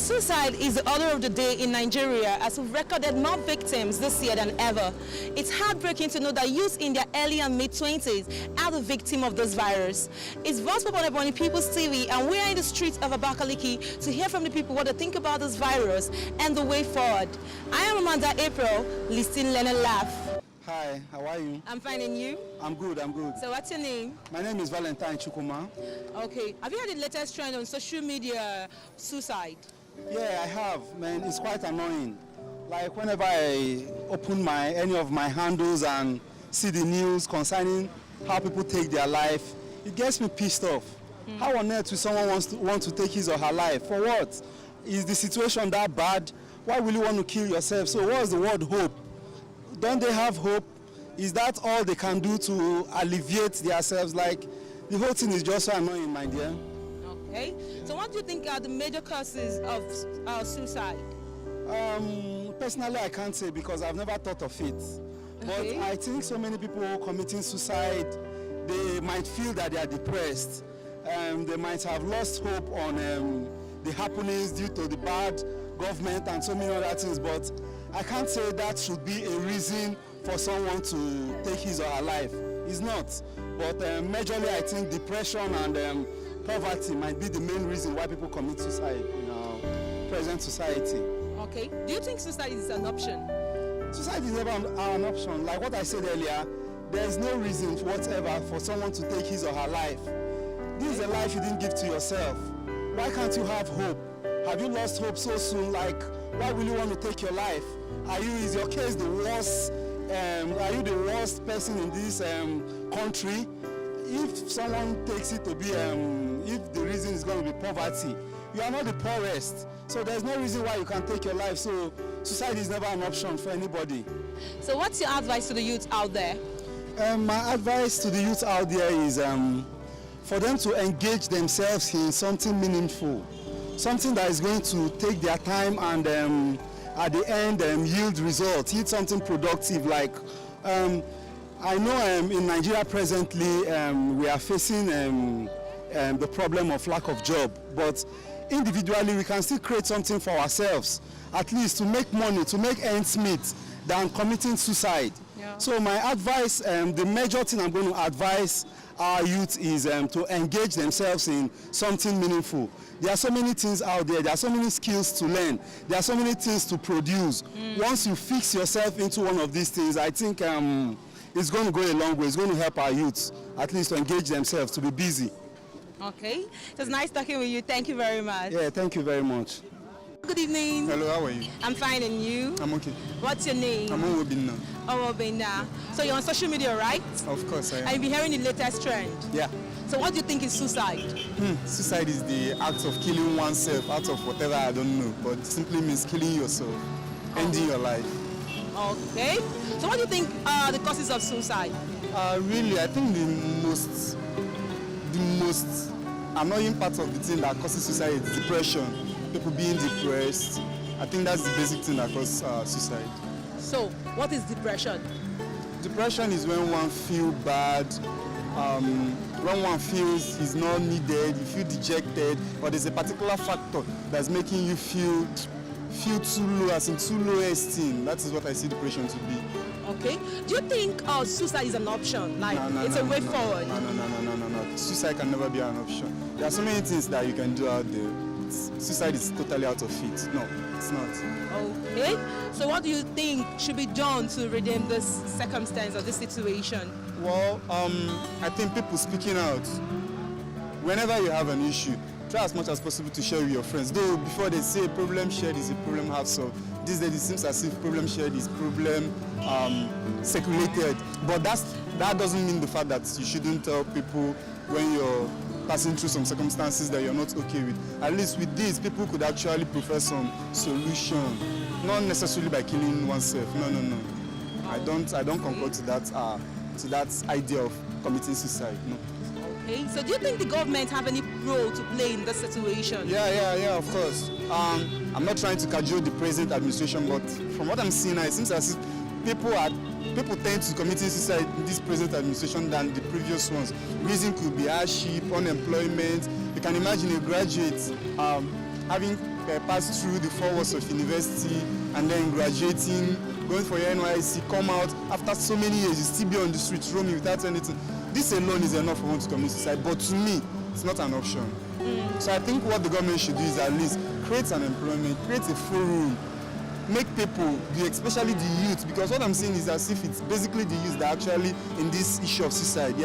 Suicide is the order of the day in Nigeria as we've recorded more victims this year than ever. It's heartbreaking to know that youths in their early and mid-20s are the victim of this virus. It's Voice Pop on Ebonyi People's TV, and we are in the streets of Abakaliki to hear from the people what they think about this virus and the way forward. I am Amanda April, listen, learn and laugh. Hi, how are you? I'm fine, and you? I'm good, I'm good. So what's your name? My name is Valentine Chukuma. Okay, have you heard the latest trend on social media, suicide? Yeah, I have, man. It's quite annoying. Like whenever I open any of my handles and see the news concerning how people take their life, it gets me pissed off. How on earth will someone want to take his or her life? For what? Is the situation that bad? Why will you want to kill yourself? So what's the word hope? Don't they have hope? Is that all they can do to alleviate themselves? Like, the whole thing is just so annoying, my dear. Okay. So what do you think are the major causes of suicide? Personally, I can't say because I've never thought of it. Okay. But I think so many people committing suicide, they might feel that they are depressed. They might have lost hope on the happenings due to the bad government and so many other things. But I can't say that should be a reason for someone to take his or her life. It's not. But majorly, I think depression and poverty might be the main reason why people commit suicide in our present society. Okay. Do you think suicide is an option? Suicide is never an option. Like what I said earlier, there is no reason whatever for someone to take his or her life. This is a life you didn't give to yourself. Why can't you have hope? Have you lost hope so soon? Like, why will you want to take your life? Is your case the worst? Are you the worst person in this country? If someone takes it to be, if the reason is going to be poverty, you are not the poorest. So there's no reason why you can take your life. So suicide is never an option for anybody. So what's your advice to the youth out there? My advice to the youth out there is for them to engage themselves in something meaningful, something that is going to take their time and at the end yield results, yield something productive. Like I know in Nigeria presently we are facing the problem of lack of job, but individually we can still create something for ourselves, at least to make money, to make ends meet, than committing suicide. Yeah. So my advice, the major thing I'm going to advise our youth is to engage themselves in something meaningful. There are so many things out there. There are so many skills to learn. There are so many things to produce. Once you fix yourself into one of these things, I think it's going to go a long way. It's going to help our youth at least to engage themselves, to be busy. Okay. It was nice talking with you. Thank you very much. Yeah, thank you very much. Good evening. Hello, how are you? I'm fine, and you? I'm okay. What's your name? I'm Owobina. Owobina. So you're on social media, right? Of course I am. And you've been hearing the latest trend. Yeah. So what do you think is suicide? Suicide is the act of killing oneself out of whatever, I don't know, but it simply means killing yourself, ending your life. Okay. So what do you think are the causes of suicide? Really, I think the most annoying part of the thing that causes suicide is depression. People being depressed. I think that's the basic thing that causes suicide. So, what is depression? Depression is when one feels bad, when one feels he's not needed, you feel dejected, or there's a particular factor that's making you feel too low, as in too low esteem. That is what I see depression to be. Okay. Do you think suicide is an option? Like, it's a way forward? No. Suicide can never be an option. There are so many things that you can do out there. Suicide is totally out of it. No, it's not. Okay. So what do you think should be done to redeem this circumstance or this situation? Well, I think people speaking out. Whenever you have an issue, try as much as possible to share with your friends. Though before they say problem shared is a problem half solved. These days it seems as if problem shared is problem circulated. But that doesn't mean the fact that you shouldn't tell people when you're passing through some circumstances that you're not okay with. At least with this, people could actually prefer some solution, not necessarily by killing oneself. No. I don't concur to that idea of committing suicide. No. Okay. So do you think the government have any role to play in this situation? Yeah, of course. I'm not trying to cajole the present administration, but from what I'm seeing now, it seems as if people tend to committing suicide in this present administration than the previous ones. Reason could be hardship, unemployment. You can imagine a graduate having pass through the 4 walls of university and then graduating, going for your NYSC, come out after so many years, you still be on the streets roaming without anything. This alone is enough for one to commit suicide, but to me, it's not an option. So I think what the government should do is at least create an employment, create a forum, make people, especially the youth, because what I'm saying is as if it's basically the youth that actually in this issue of suicide,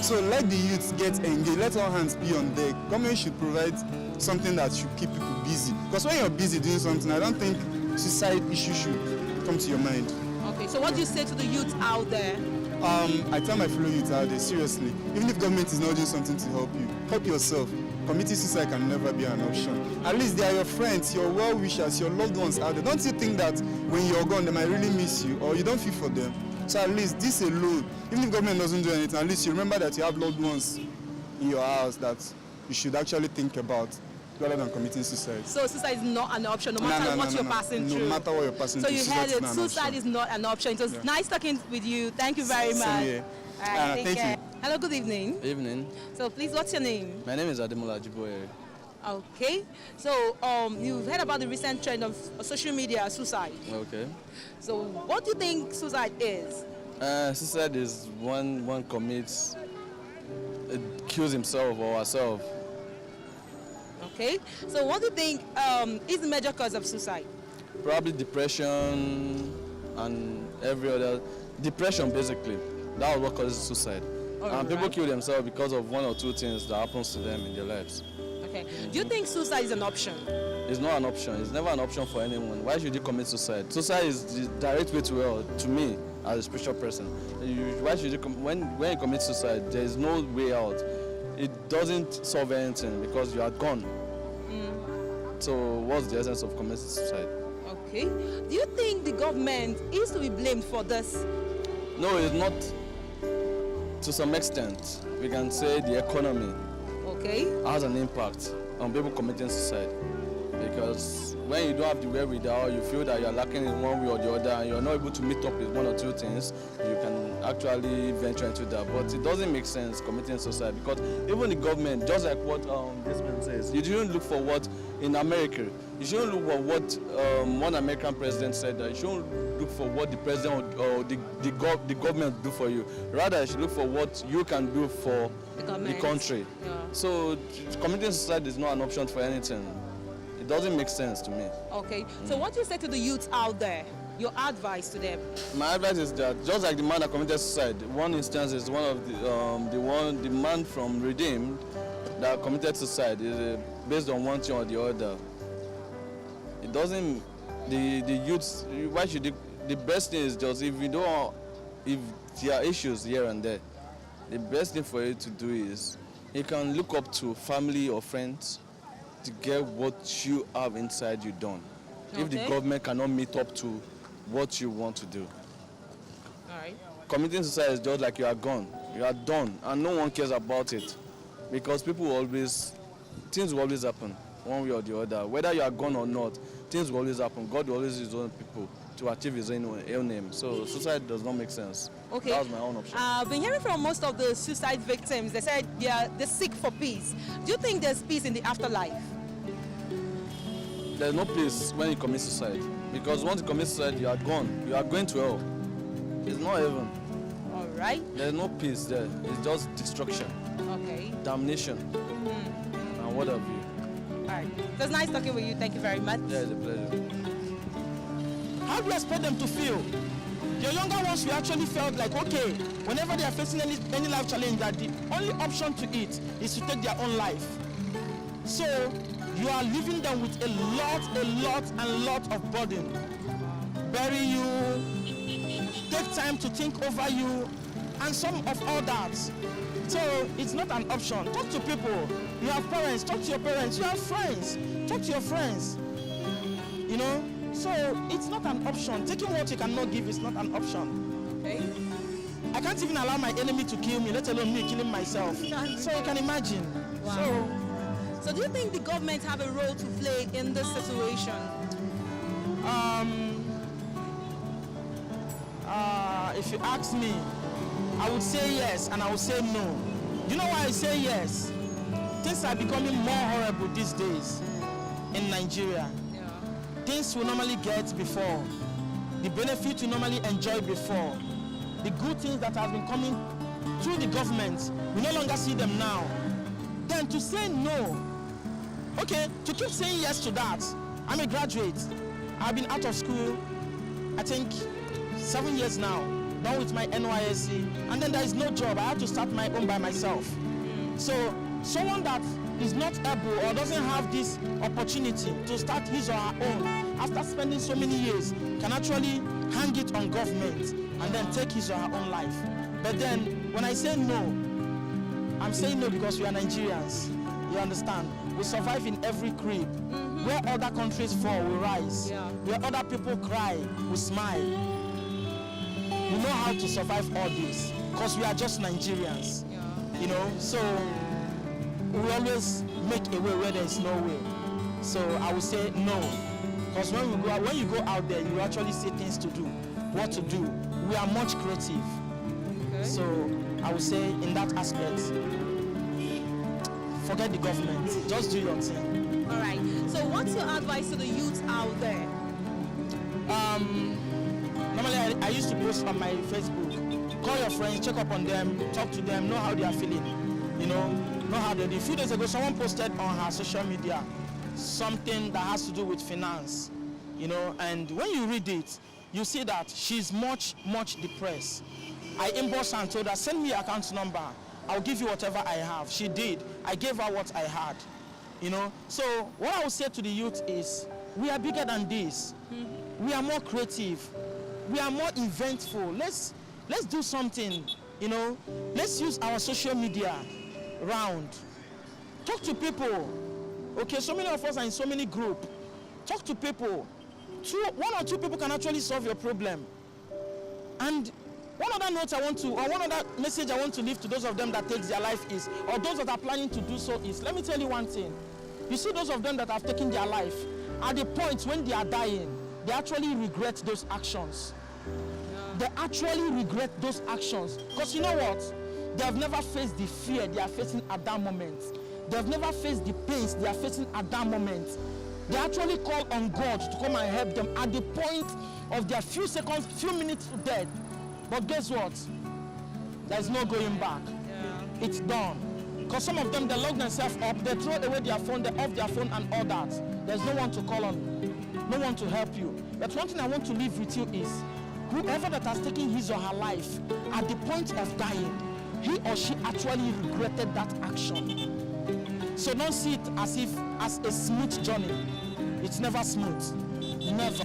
So let the youth get engaged, let all hands be on deck. Government should provide something that should keep people busy. Because when you're busy doing something, I don't think suicide issue should come to your mind. Okay, so what do you say to the youth out there? I tell my fellow youth out there, seriously, even if government is not doing something to help you, help yourself. Committing suicide can never be an option. At least they are your friends, your well-wishers, your loved ones out there. Don't you think that when you're gone, they might really miss you or you don't feel for them? So at least this alone, even if government doesn't do anything, at least you remember that you have loved ones in your house that you should actually think about rather than committing suicide. So suicide is not an option, no matter what you're passing through. No matter what you're passing through. So you heard it, suicide is not an option. It was nice talking with you. Thank you very much. Same here. All right, take thank care. you. Hello, good evening. Evening. So please, what's your name? My name is Ademola Jiboye. Okay. So you've heard about the recent trend of social media suicide. Okay. So what do you think suicide is? Suicide is when one commits, kills himself or herself. Okay. So what do you think is the major cause of suicide? Probably depression and every other. Depression, basically. That is what causes suicide. And people kill themselves because of one or two things that happens to them in their lives. Okay. Do you think suicide is an option? It's not an option. It's never an option for anyone. Why should you commit suicide? Suicide is the direct way to hell, to me, as a spiritual person. Why should you when you commit suicide, there is no way out. It doesn't solve anything because you are gone. So what's the essence of committing suicide? Okay. Do you think the government is to be blamed for this? No, it's not. To some extent, we can say the economy has an impact on people committing suicide. Because when you don't have the wherewithal, you feel that you're lacking in one way or the other, and you're not able to meet up with one or two things, you can actually venture into that. But it doesn't make sense committing suicide because even the government, just like what this man says, you shouldn't look for what in America. You shouldn't look for what one American president said. That you shouldn't look for what the president or the government do for you. Rather, you should look for what you can do for the country. Yeah. So committing suicide is not an option for anything. It doesn't make sense to me. Okay. So what do you say to the youth out there? Your advice to them? My advice is that just like the man that committed suicide, one instance is one of the man from Redeemed that committed suicide is based on one thing or the other. It doesn't. The youths. Why should the best thing is just if there are issues here and there, the best thing for you to do is you can look up to family or friends to get what you have inside you done. Okay. If the government cannot meet up to what you want to do. All right. Committing suicide is just like you are gone. You are done, and no one cares about it. Because things will always happen, one way or the other. Whether you are gone or not, things will always happen. God will always use his own people to achieve his own aim. So suicide does not make sense. Okay. That was my own option. I've been hearing from most of the suicide victims, they said they seek for peace. Do you think there's peace in the afterlife? There's no peace when you commit suicide. Because once you commit suicide, you are gone. You are going to hell. It's not heaven. All right. There's no peace there. It's just destruction, Okay. damnation, and what have you. All right. It was nice talking with you. Thank you very much. Yeah, it's a pleasure. How do you expect them to feel? Your younger ones will actually felt like, okay, whenever they are facing any life challenge, that the only option to it is to take their own life. So you are leaving them with a lot of burden. Bury you, take time to think over you, and some of all that. So it's not an option. Talk to people. You have parents, talk to your parents. You have friends, talk to your friends. You know? So it's not an option. Taking what you cannot give is not an option. Okay. I can't even allow my enemy to kill me, let alone me killing myself. So you can imagine. Wow. So do you think the government have a role to play in this situation? If you ask me, I would say yes and I would say no. You know why I say yes? Things are becoming more horrible these days. in Nigeria. Things we normally get before, the benefit we normally enjoy before, the good things that have been coming through the government, we no longer see them now. Then to say no, okay, to keep saying yes to that. I'm a graduate. I've been out of school, I think 7 years now, done with my NYSC, and then there is no job. I have to start my own by myself. So someone that is not able or doesn't have this opportunity to start his or her own after spending so many years can actually hang it on government and then take his or her own life. But then when I say no, I'm saying no because we are Nigerians. You understand? We survive in every creep. Where other countries fall, we rise. Where other people cry, we smile. We know how to survive all this because we are just Nigerians. You know, so we always make a way where there is no way. So I would say no, because when you go out there, you actually see things to do, what to do. We are much creative. So I would say in that aspect, forget the government, just do your thing. All right. So what's your advice to the youth out there? Normally I used to post on my Facebook. Call your friends, check up on them, talk to them, know how they are feeling. You know how they do. A few days ago, someone posted on her social media something that has to do with finance. You know, and when you read it, you see that she's much depressed. I inboxed her and told her, send me your account number. I'll give you whatever I have. She did. I gave her what I had. You know, so what I would say to the youth is, we are bigger than this. We are more creative. We are more inventful. Let's do something, you know. Let's use our social media round. Talk to people. Okay, so many of us are in so many groups. Talk to people. One or two people can actually solve your problem. And one other message I want to leave to those of them that takes their life is, or those that are planning to do so is, let me tell you one thing. You see those of them that have taken their life, at the point when they are dying, they actually regret those actions. They actually regret those actions. Because you know what? They have never faced the fear they are facing at that moment. They have never faced the pains they are facing at that moment. They actually call on God to come and help them at the point of their few seconds, few minutes to death. But guess what? There's no going back. It's done. Because some of them, they lock themselves up, they throw away their phone, they off their phone and all that. There's no one to call on, no one to help you. But one thing I want to leave with you is, whoever that has taken his or her life, at the point of dying, he or she actually regretted that action. So don't see it as a smooth journey. It's never smooth. Never.